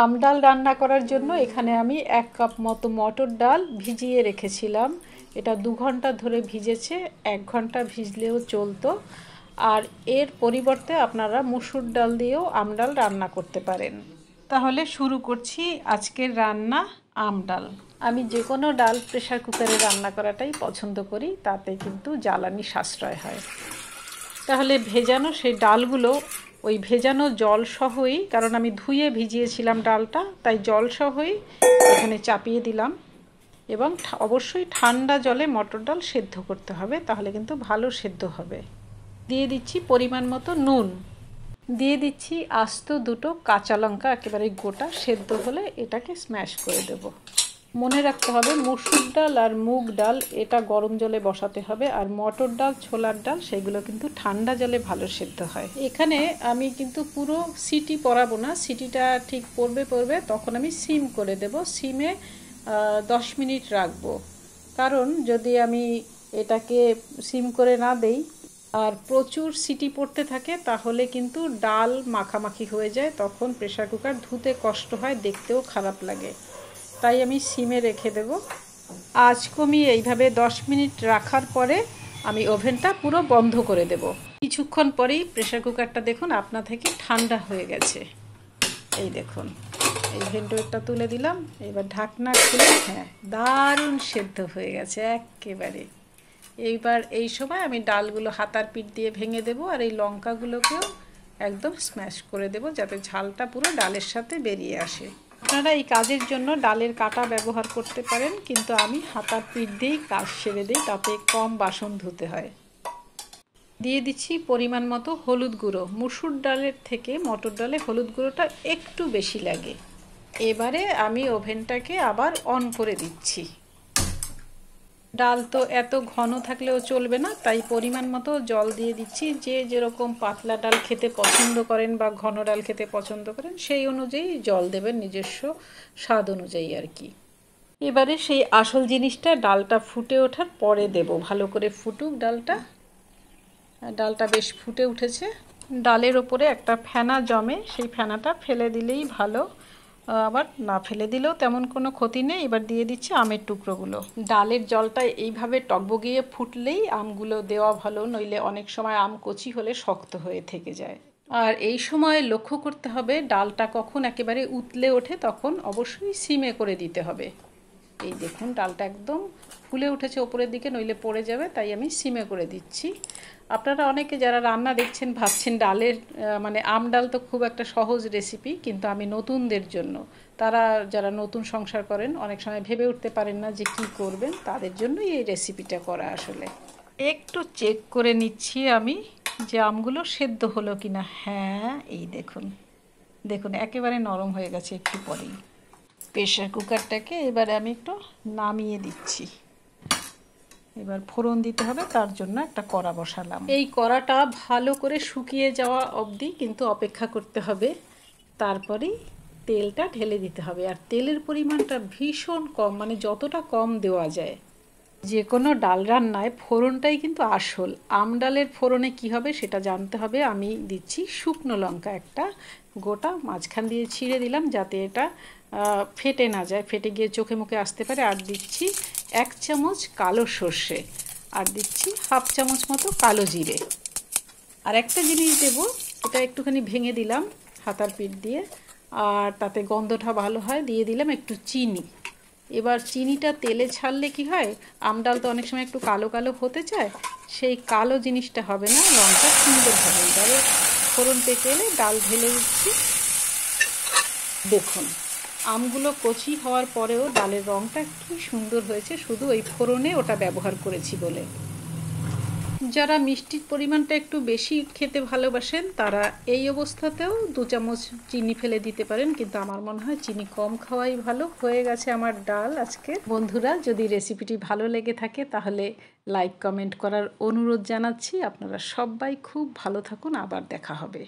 আম ডাল রান্না করার জন্য এখানে আমি 1 কাপ মতো মটর ডাল ভিজিয়ে রেখেছিলাম। এটা 2 ঘন্টা ধরে ভিজেছে, 1 ঘন্টা ভিজলেও চলতো। আর এর পরিবর্তে আপনারা মসুর ডাল দিয়েও আম ডাল রান্না করতে পারেন। তাহলে শুরু করছি আজকের রান্না আম ডাল। আমি যে কোনো ডাল প্রেসার কুকারে রান্না করাটাই পছন্দ করি, তাতে কিন্তু জ্বালানি সাশ্রয় হয়। তাহলে ভেজানো সেই ডালগুলো ওই ভেজানো জল সহই, কারণ আমি ধুয়ে ভিজিয়েছিলাম ডালটা, তাই জল সহই এখানে চাপিয়ে দিলাম। এবং অবশ্যই ঠান্ডা জলে মটর ডাল সেদ্ধ করতে হবে, তাহলে কিন্তু ভালো সেদ্ধ হবে। দিয়ে দিচ্ছি পরিমাণ মতো নুন, দিয়ে দিচ্ছি আস্ত 2টো কাঁচা লঙ্কা একেবারে গোটা, সেদ্ধ হলে এটাকে স্ম্যাশ করে দেব। মনে রাখতে হবে মসুর ডাল আর মুগ ডাল এটা গরম জলে বসাতে হবে, আর মটর ডাল ছোলার ডাল সেগুলো কিন্তু ঠান্ডা জলে ভালো সেদ্ধ হয়। এখানে আমি কিন্তু পুরো সিটি পরাবো না, সিটিটা ঠিক পড়বে তখন আমি সিম করে দেব। সিমে 10 মিনিট রাখবো, কারণ যদি আমি এটাকে সিম করে না দেই আর প্রচুর সিটি পড়তে থাকে তাহলে কিন্তু ডাল মাখামাখি হয়ে যায়, তখন প্রেসার কুকার ধুতে কষ্ট হয়, দেখতেও খারাপ লাগে। তাই আমি সিমে রেখে দেব। আঁচ কমিয়ে এইভাবে 10 মিনিট রাখার পরে আমি ওভেনটা পুরো বন্ধ করে দেব। কিছুক্ষণ পরেই প্রেসার কুকারটা দেখুন আপনা থেকে ঠান্ডা হয়ে গেছে। এই দেখুন, এই ভেন্টিলেটরটা তুলে দিলাম, এবার ঢাকনা খুলে, হ্যাঁ দারুণ সেদ্ধ হয়ে গেছে একেবারে। এইবার এই সময় আমি ডালগুলো হাতার পিঠ দিয়ে ভেঙে দেব, আর এই লঙ্কাগুলোকেও একদম স্ম্যাশ করে দেব, যাতে ঝালটা পুরো ডালের সাথে বেরিয়ে আসে। আপনারা এই কাজের জন্য ডালের কাঁটা ব্যবহার করতে পারেন, কিন্তু আমি হাতার পিঠ দিয়েই কাজ সেরে দিই, তাতে কম বাসন ধুতে হয়। দিয়ে দিচ্ছি পরিমাণ মতো হলুদ গুঁড়ো। মসুর ডালের থেকে মটর ডালে হলুদ গুঁড়োটা একটু বেশি লাগে। এবারে আমি ওভেনটাকে আবার অন করে দিচ্ছি। ডাল তো এত ঘন থাকলেও চলবে না, তাই পরিমাণ মতো জল দিয়ে দিচ্ছি। যে যেরকম পাতলা ডাল খেতে পছন্দ করেন বা ঘন ডাল খেতে পছন্দ করেন সেই অনুযায়ী জল দেবেন, নিজস্ব স্বাদ অনুযায়ী আর কি। এবারে সেই আসল জিনিসটা ডালটা ফুটে ওঠার পরে দেব। ভালো করে ফুটুক ডালটা। ডালটা বেশ ফুটে উঠেছে। ডালের ওপরে একটা ফেনা জমে, সেই ফেনাটা ফেলে দিলেই ভালো, আবার না ফেলে দিলেও তেমন কোনো ক্ষতি নেই। এবার দিয়ে দিচ্ছি আমের টুকরোগুলো। ডালের জলটা এইভাবে টকবগিয়ে ফুটলেই আমগুলো দেওয়া ভালো, নইলে অনেক সময় আম কচি হলে শক্ত হয়ে থেকে যায়। আর এই সময় লক্ষ্য করতে হবে ডালটা কখন একেবারে উতলে ওঠে, তখন অবশ্যই সিমে করে দিতে হবে। এই দেখুন ডালটা একদম ফুলে উঠেছে ওপরের দিকে, নইলে পড়ে যাবে, তাই আমি সিমে করে দিচ্ছি। আপনারা অনেকে যারা রান্না দেখছেন ভাবছেন ডালের মানে আম ডাল তো খুব একটা সহজ রেসিপি, কিন্তু আমি নতুনদের জন্য, তারা যারা নতুন সংসার করেন অনেক সময় ভেবে উঠতে পারেন না যে কি করবেন, তাদের জন্যই এই রেসিপিটা করা। আসলে একটু চেক করে নিচ্ছি আমি যে আমগুলো সেদ্ধ হলো কিনা। হ্যাঁ এই দেখুন, দেখুন একেবারে নরম হয়ে গেছে একটু পরেই। প্রেসার কুকারটাকে এবারে আমি একটু নামিয়ে দিচ্ছি। এবার ফোড়ন দিতে হবে, তার জন্য একটা কড়া বসালাম। এই কড়াটা ভালো করে শুকিয়ে যাওয়া অবধি কিন্তু অপেক্ষা করতে হবে, তারপরেই তেলটা ঢেলে দিতে হবে। আর তেলের পরিমাণটা ভীষণ কম, মানে যতটা কম দেওয়া যায়। যে কোনো ডাল রান্নায় ফোড়নটাই কিন্তু আসল। আম ডালের ফোড়নে কী হবে সেটা জানতে হবে। আমি দিচ্ছি শুকনো লঙ্কা একটা গোটা, মাঝখান দিয়ে ছিঁড়ে দিলাম যাতে এটা ফেটে না যায়, ফেটে গিয়ে চোখে মুখে আসতে পারে। আর দিচ্ছি 1 চামচ কালো সর্ষে, আর দিচ্ছি 1/2 চামচ মতো কালো জিরে। আর একটা জিনিস দেব, এটা একটুখানি ভেঙে দিলাম হাতার পিঠ দিয়ে, আর তাতে গন্ধটা ভালো হয়। দিয়ে দিলাম একটু চিনি। এবার চিনিটা তেলে ছাড়লে কি হয়, আম ডাল তো অনেক সময় একটু কালো কালো হতে চায়, সেই কালো জিনিসটা হবে না, রঙটা সুন্দর হবে। এবারে ফোড়ন পেকে এলে ডাল ঢেলে দিচ্ছি। দেখুন আমগুলো কচি হওয়ার পরেও ডালের রঙটা কি সুন্দর হয়েছে, শুধু ওই ফোড়নে ওটা ব্যবহার করেছি বলে। যারা মিষ্টির পরিমাণটা একটু বেশি খেতে ভালোবাসেন তারা এই অবস্থাতেও 2 চামচ চিনি ফেলে দিতে পারেন, কিন্তু আমার মনে হয় চিনি কম খাওয়াই ভালো। হয়ে গেছে আমার ডাল আজকে। বন্ধুরা, যদি রেসিপিটি ভালো লেগে থাকে তাহলে লাইক কমেন্ট করার অনুরোধ জানাচ্ছি। আপনারা সবাই খুব ভালো থাকুন, আবার দেখা হবে।